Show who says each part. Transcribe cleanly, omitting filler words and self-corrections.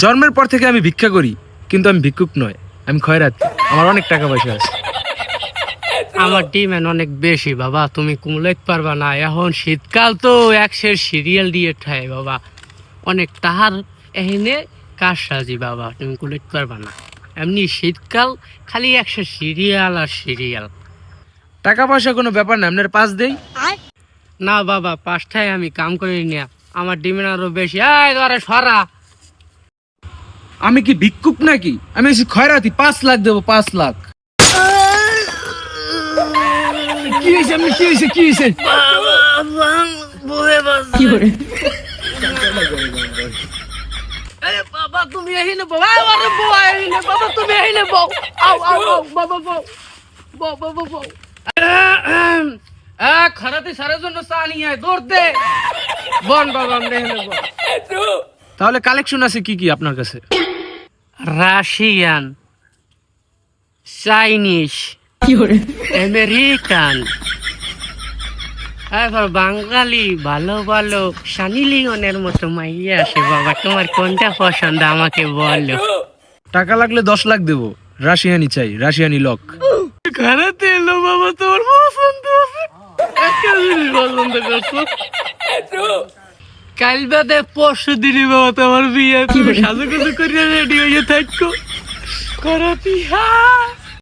Speaker 1: জন্মের পর থেকে আমি ভিক্ষা করি, কিন্তু আমি ভিক্ষুক নয়, আমি খয়রাতি। আমার অনেক টাকা পয়সা আছে।
Speaker 2: আমার ডিমান্ড অনেক বেশি বাবা, তুমি কুমলাইতে পারবা না। এখন শীতকাল তো একশের সিরিয়াল দিয়ে ঠাই বাবা, অনেক টাহার এখানে কাজ সাজি বাবা, তুমি কুলাইতে পারবা না। এমনি শীতকাল খালি একশো সিরিয়াল আর সিরিয়াল।
Speaker 1: টাকা পয়সা কোনো ব্যাপার না, আপনার পাস দেই।
Speaker 2: না বাবা, পাঁচটায় আমি কাম করি না, আমার ডিমান্ড আরো বেশি। এই ধরে সরা।
Speaker 1: আমি কি ভিক্ষুক নাকি? আমি এসে খয়রাতি, 5 লাখ দেবো, 5 লাখ। কি হয়েছে? আপনি কি হয়েছে? কি হয়েছে?
Speaker 2: বাবা তুমি এখানে বউ, আরে বউ এখানে, বাবা তুমি এখানে বউ, আও আও আও বাবা বউ, বউ বাবা বউ। খরাতে সারার জন্য চা নিয়ে আয়, দৌড় দে। বন বাবা আমরা এখানে বন।
Speaker 1: তাহলে কালেকশন আছে কি কি আপনার কাছে?
Speaker 2: রাশিয়ান, চাইনিজ, আমেরিকান, এবার বাঙালি, ভালো ভালো সানি লিওনের মতো মাইয়া আসে বাবা, তোমার কোনটা পছন্দ আমাকে বলো।
Speaker 1: টাকা লাগলে 10 লাখ দেবো। রাশিয়ানি চাই, রাশিয়ানি লক।
Speaker 2: ঘরেতে এলো বাবা, তোমার পছন্দ আছে, একটা জিনিস পছন্দ করছো। কাল বাদে পরশু দিনই বাবা তোমার বিয়ে, তুমি সাজুগুজু করে রেডি হয়ে থাকো। করতি হা